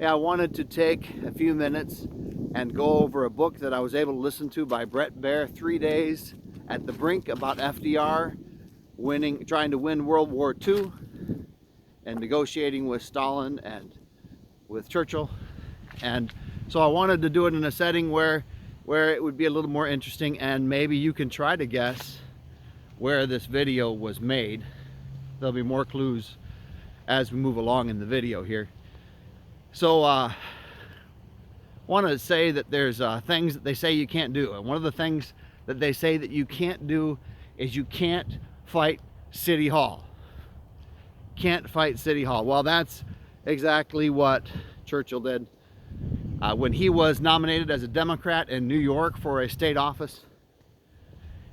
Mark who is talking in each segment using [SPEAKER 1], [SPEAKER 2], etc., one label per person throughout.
[SPEAKER 1] Hey, I wanted to take a few minutes and go over a book that I was able to listen to by Baier, 3 days at the Brink, about FDR trying to win World War II and negotiating with Stalin and with Churchill. And so I wanted to do it in a setting where it would be a little more interesting, and maybe you can try to guess where this video was made. There'll be more clues as we move along in the video here. So want to say that there's things that they say you can't do, and one of the things that they say that you can't do is you can't fight City Hall. Can't fight City Hall. Well, that's exactly what Churchill did when he was nominated as a Democrat in New York for a state office.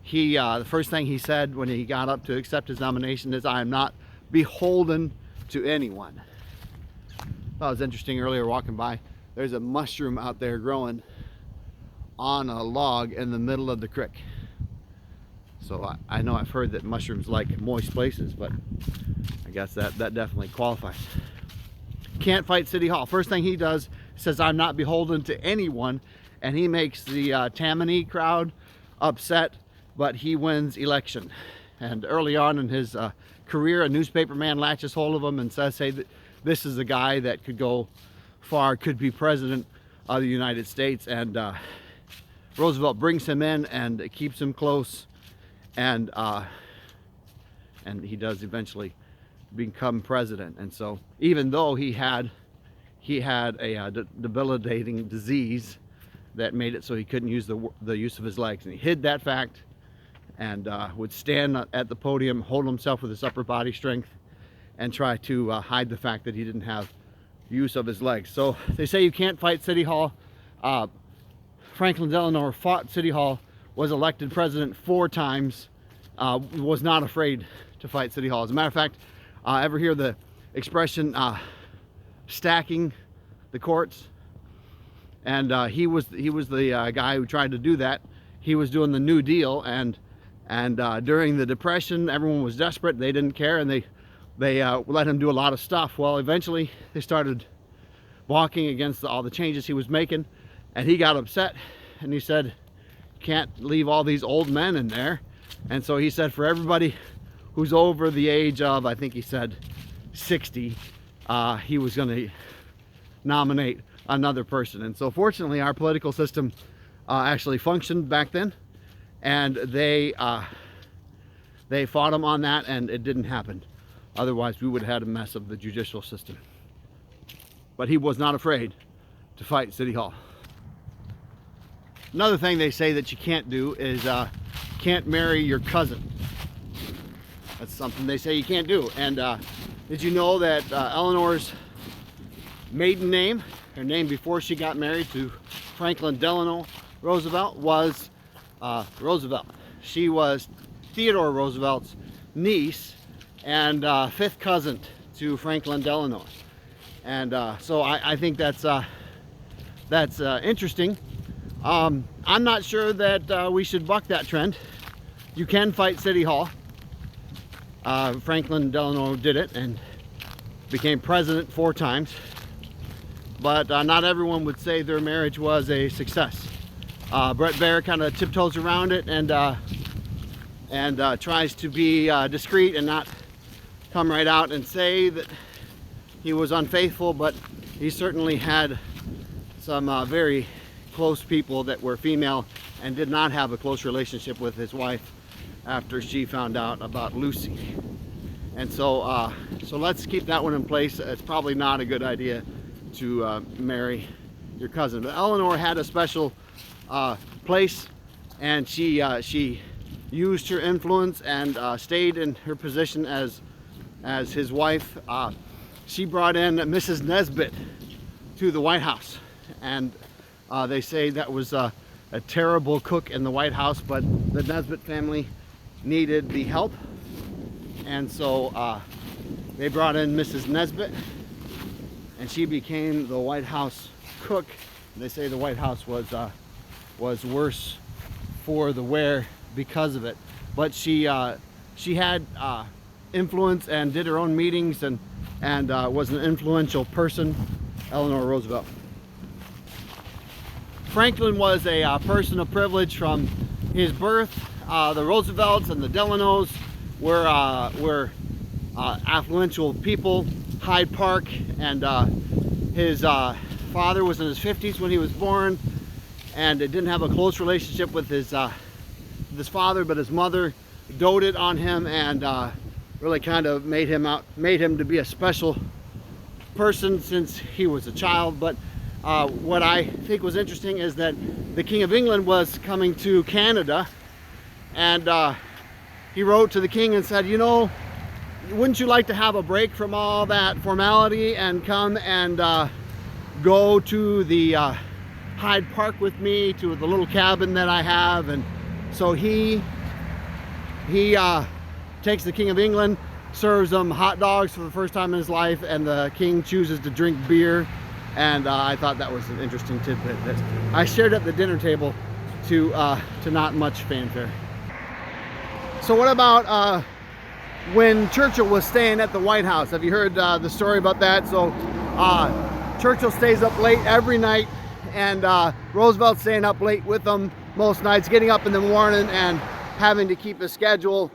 [SPEAKER 1] He the first thing he said when he got up to accept his nomination is, "I am not beholden to anyone." That was interesting. Earlier walking by, there's a mushroom out there growing on a log in the middle of the creek. So I know I've heard that mushrooms like moist places, but I guess that definitely qualifies. Can't fight City Hall. First thing he does, says, "I'm not beholden to anyone," and he makes the Tammany crowd upset, but he wins election. And early on in his career, a newspaper man latches hold of him and says, "Hey, this is a guy that could go far, could be president of the United States." And Roosevelt brings him in and keeps him close, and he does eventually become president. And so even though he had a debilitating disease that made it so he couldn't use the use of his legs, and he hid that fact and would stand at the podium, hold himself with his upper body strength, and try to hide the fact that he didn't have use of his legs. So they say you can't fight City Hall. Franklin Delano fought City Hall, was elected president 4 times, was not afraid to fight City Hall. As a matter of fact, ever hear the expression stacking the courts? And he was the guy who tried to do that. He was doing the New Deal, and during the Depression, everyone was desperate. They didn't care, and they let him do a lot of stuff. Well, eventually they started balking against all the changes he was making, and he got upset, and he said, "Can't leave all these old men in there." And so he said, for everybody who's over the age of, I think he said 60, he was going to nominate another person. And so fortunately our political system actually functioned back then, and they fought him on that, and it didn't happen. Otherwise we would have had a mess of the judicial system. But he was not afraid to fight City Hall. Another thing they say that you can't do is can't marry your cousin. That's something they say you can't do. And did you know that Eleanor's maiden name, her name before she got married to Franklin Delano Roosevelt, was Roosevelt. She was Theodore Roosevelt's niece and 5th cousin to Franklin Delano. And so I think that's interesting. I'm not sure that we should buck that trend. You can fight City Hall. Franklin Delano did it and became president 4 times, but not everyone would say their marriage was a success. Bret Baier kind of tiptoes around it and tries to be discreet and not come right out and say that he was unfaithful, but he certainly had some very close people that were female and did not have a close relationship with his wife after she found out about Lucy. And so so let's keep that one in place. It's probably not a good idea to marry your cousin. But Eleanor had a special place, and she used her influence and stayed in her position as his wife. She brought in Mrs. Nesbit to the White House, and they say that was a terrible cook in the White House, but the Nesbit family needed the help, and so they brought in Mrs. Nesbit, and she became the White House cook. They say the White House was worse for the wear because of it, but she had influence and did her own meetings and was an influential person. Eleanor Roosevelt. Franklin was a person of privilege from his birth. The Roosevelts and the Delanos were affluential people. Hyde Park, and his father was in his 50s when he was born, and didn't have a close relationship with his father, but his mother doted on him and really kind of made him to be a special person since he was a child. But what I think was interesting is that the King of England was coming to Canada, and he wrote to the king and said, you know, wouldn't you like to have a break from all that formality and come and go to the Hyde Park with me, to the little cabin that I have? And so he takes the King of England, serves him hot dogs for the first time in his life, and the king chooses to drink beer. And I thought that was an interesting tidbit that I shared at the dinner table to not much fanfare. So what about when Churchill was staying at the White House? Have you heard the story about that? So Churchill stays up late every night, and Roosevelt's staying up late with him most nights, getting up in the morning and having to keep his schedule.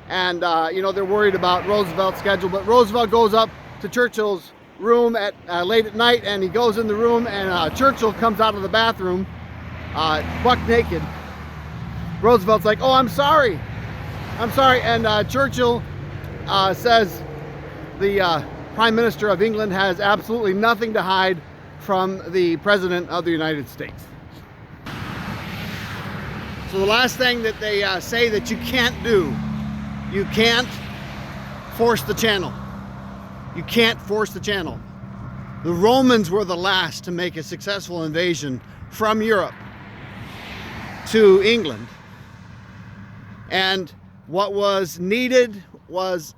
[SPEAKER 1] And you know, they're worried about Roosevelt's schedule, but Roosevelt goes up to Churchill's room at late at night, and he goes in the room, and Churchill comes out of the bathroom buck naked. Roosevelt's like, oh, I'm sorry, and Churchill says the Prime Minister of England has absolutely nothing to hide from the President of the United States. So the last thing that they say that you can't do, you can't force the channel. You can't force the channel. The Romans were the last to make a successful invasion from Europe to England. And what was needed was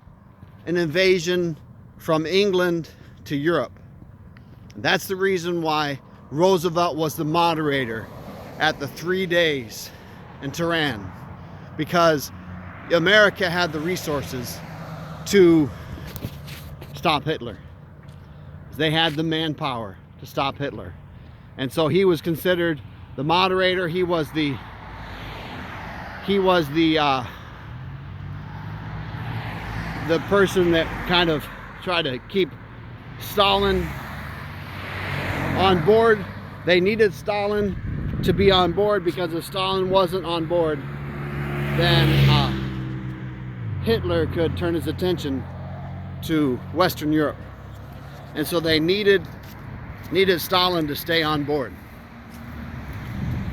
[SPEAKER 1] an invasion from England to Europe. That's the reason why Roosevelt was the moderator at the 3 days in Tehran, because America had the resources to stop Hitler. They had the manpower to stop Hitler. And so he was considered the moderator. He was the person that kind of tried to keep Stalin on board. They needed Stalin to be on board, because if Stalin wasn't on board, then Hitler could turn his attention to Western Europe. And so they needed Stalin to stay on board.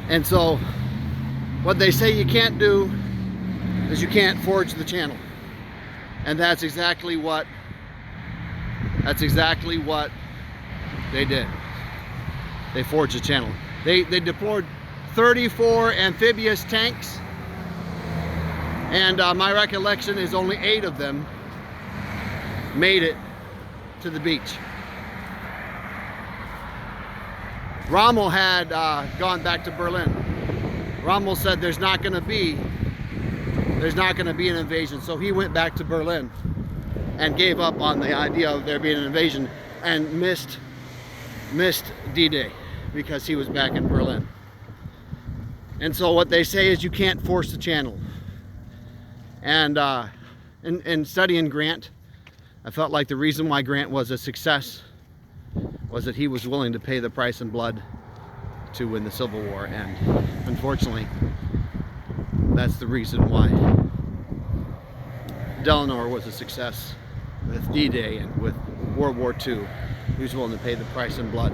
[SPEAKER 1] And so what they say you can't do is you can't forge the channel. And that's exactly what they did. They forged the channel. They deployed 34 amphibious tanks, and my recollection is only 8 of them made it to the beach. Rommel had gone back to Berlin. Rommel said there's not going to be an invasion, so he went back to Berlin and gave up on the idea of there being an invasion, and missed D-Day because he was back in Berlin. And so what they say is you can't force the channel. And in studying Grant, I felt like the reason why Grant was a success was that he was willing to pay the price in blood to win the Civil War. And unfortunately, that's the reason why Delano was a success with D-Day and with World War II. He was willing to pay the price in blood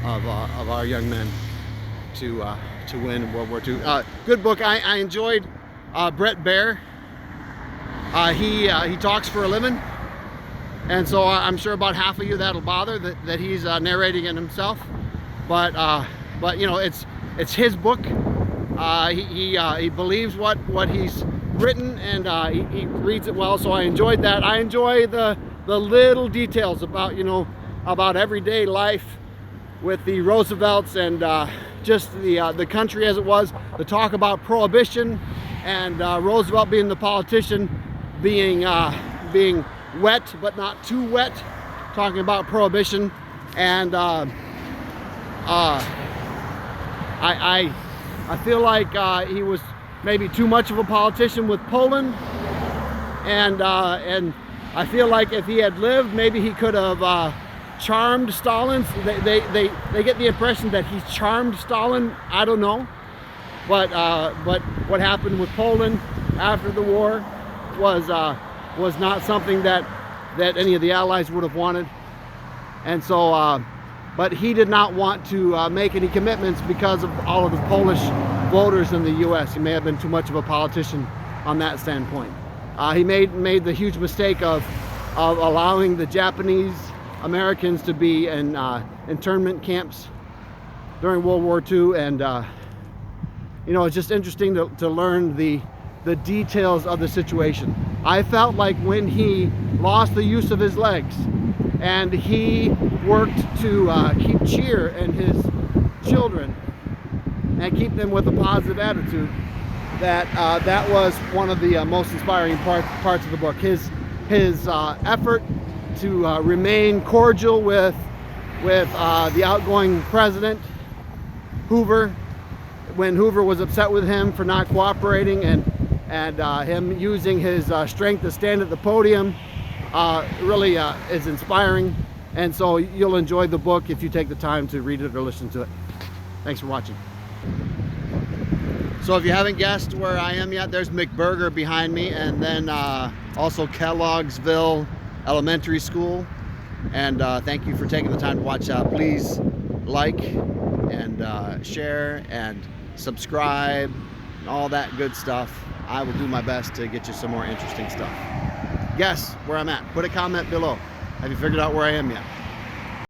[SPEAKER 1] of our young men to win World War II. Good book. I enjoyed Bret Baier. He talks for a living, and so I'm sure about half of you that'll bother that he's narrating it himself. But you know, it's his book. He believes what he's written, and he reads it well. So I enjoyed that. I enjoy the little details about, you know, about everyday life with the Roosevelts, and just the country as it was. The talk about prohibition, and Roosevelt being the politician, being wet but not too wet, talking about prohibition And I feel like he was maybe too much of a politician with Poland, and I feel like if he had lived, maybe he could have charmed Stalin. They get the impression that he charmed Stalin. I don't know, but what happened with Poland after the war was not something that any of the Allies would have wanted, and so. But he did not want to make any commitments because of all of the Polish voters in the U.S. He may have been too much of a politician on that standpoint. He made the huge mistake of allowing the Japanese Americans to be in internment camps during World War II, and you know, it's just interesting to learn the details of the situation. I felt like when he lost the use of his legs and he worked to keep cheer in his children and keep them with a positive attitude, that was one of the most inspiring parts of the book. His effort to remain cordial with the outgoing president, Hoover, when Hoover was upset with him for not cooperating, and him using his strength to stand at the podium, really is inspiring. And so you'll enjoy the book if you take the time to read it or listen to it. Thanks for watching. So if you haven't guessed where I am yet, there's McBurger behind me, and then also Kelloggsville Elementary School. And thank you for taking the time to watch. Please like and share and subscribe and all that good stuff. I will do my best to get you some more interesting stuff. Guess where I'm at. Put a comment below. Have you figured out where I am yet?